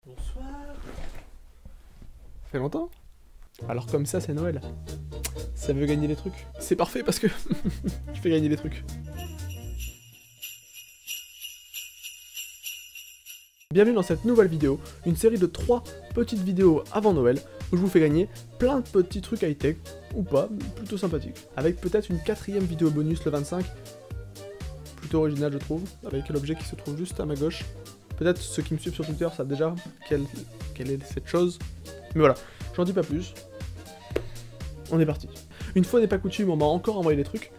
Bonsoir. Ça fait longtemps? Alors comme ça, c'est Noël. Ça veut gagner des trucs. C'est parfait parce que je fais gagner des trucs. Bienvenue dans cette nouvelle vidéo, une série de 3 petites vidéos avant Noël, où je vous fais gagner plein de petits trucs high-tech, ou pas, plutôt sympathiques. Avec peut-être une 4ème vidéo bonus le 25, plutôt originale je trouve, avec l'objet qui se trouve juste à ma gauche. Peut-être ceux qui me suivent sur Twitter savent déjà quelle est cette chose. Mais voilà, j'en dis pas plus. On est parti. Une fois n'est pas coutume, on m'a encore envoyé des trucs.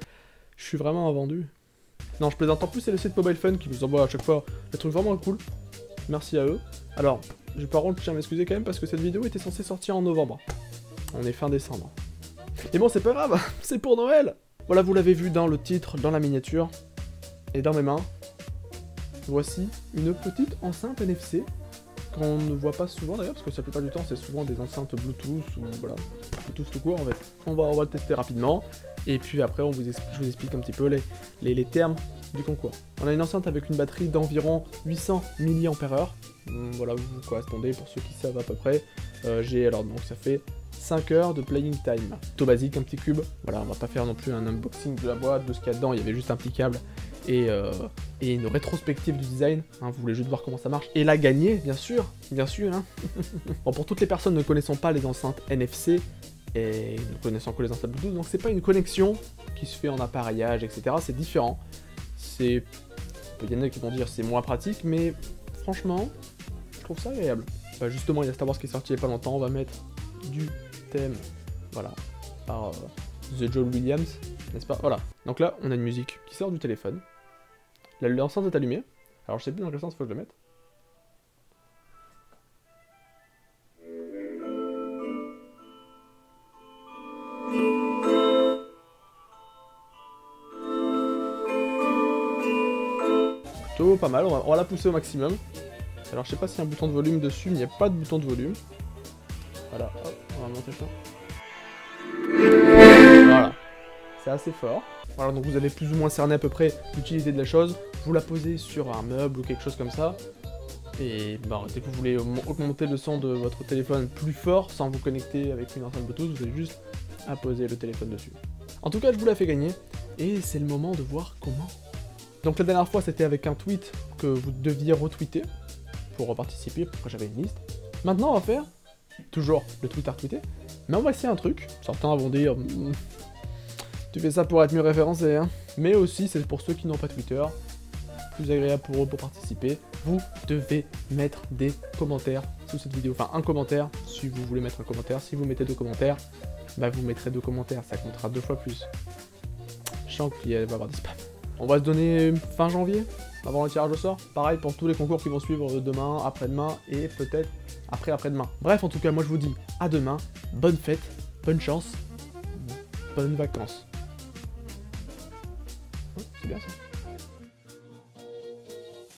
Je suis vraiment vendu. Non, je plaisante. En plus, c'est le site Mobile Fun qui nous envoie à chaque fois des trucs vraiment cool. Merci à eux. Alors, par contre, je tiens à m'excuser quand même parce que cette vidéo était censée sortir en novembre. On est fin décembre. Et bon, c'est pas grave, c'est pour Noël. Voilà, vous l'avez vu dans le titre, dans la miniature, et dans mes mains. Voici une petite enceinte NFC qu'on ne voit pas souvent d'ailleurs, parce que la plupart du temps, c'est souvent des enceintes Bluetooth ou voilà, Bluetooth tout court en fait. On va le tester rapidement, et puis après, je vous explique un petit peu les termes du concours. On a une enceinte avec une batterie d'environ 800 mAh. Voilà, vous correspondez pour ceux qui savent à peu près. Donc ça fait 5 heures de playing time. Plutôt basique, un petit cube. Voilà, on va pas faire non plus un unboxing de la boîte, de ce qu'il y a dedans. Il y avait juste un petit câble et une rétrospective du design. Hein, vous voulez juste voir comment ça marche. Et la gagner, bien sûr. Hein. Bon, pour toutes les personnes ne connaissant pas les enceintes NFC et ne connaissant que les enceintes Bluetooth, donc c'est pas une connexion qui se fait en appareillage, etc. C'est différent. Il y en a qui vont dire c'est moins pratique, mais franchement, je trouve ça agréable. Bah justement, il y a Star Wars qui est sorti il y a pas longtemps, on va mettre du thème, voilà, par The John Williams, n'est-ce pas? Voilà, donc là, on a une musique qui sort du téléphone. L'enceinte est allumée, alors je sais plus dans quel sens il faut que je le mette. Plutôt pas mal, on va la pousser au maximum. Alors je sais pas s'il y a un bouton de volume dessus, mais il n'y a pas de bouton de volume. Voilà, hop, on va monter ça. Voilà, c'est assez fort. Voilà, donc vous avez plus ou moins cerné à peu près l'utilité de la chose. Vous la posez sur un meuble ou quelque chose comme ça. Et bah, dès que vous voulez augmenter le son de votre téléphone plus fort, sans vous connecter avec une enceinte Bluetooth, vous avez juste à poser le téléphone dessus. En tout cas, je vous la fais gagner, et c'est le moment de voir comment. Donc la dernière fois, c'était avec un tweet que vous deviez retweeter pour participer, parce que j'avais une liste. Maintenant, on va faire toujours le tweet à retweeter, mais on va essayer un truc. Certains vont dire tu fais ça pour être mieux référencé, hein. Mais aussi, c'est pour ceux qui n'ont pas Twitter, plus agréable pour eux pour participer. Vous devez mettre des commentaires sous cette vidéo, enfin un commentaire si vous voulez mettre un commentaire. Si vous mettez 2 commentaires, bah vous mettrez 2 commentaires, ça comptera 2 fois plus. Je sens qu'il va y avoir des spams. On va se donner fin janvier, avant le tirage au sort. Pareil pour tous les concours qui vont suivre demain, après-demain et peut-être après-après-demain. Bref, en tout cas, moi je vous dis à demain, bonne fête, bonne chance, bonnes vacances. C'est bien ça.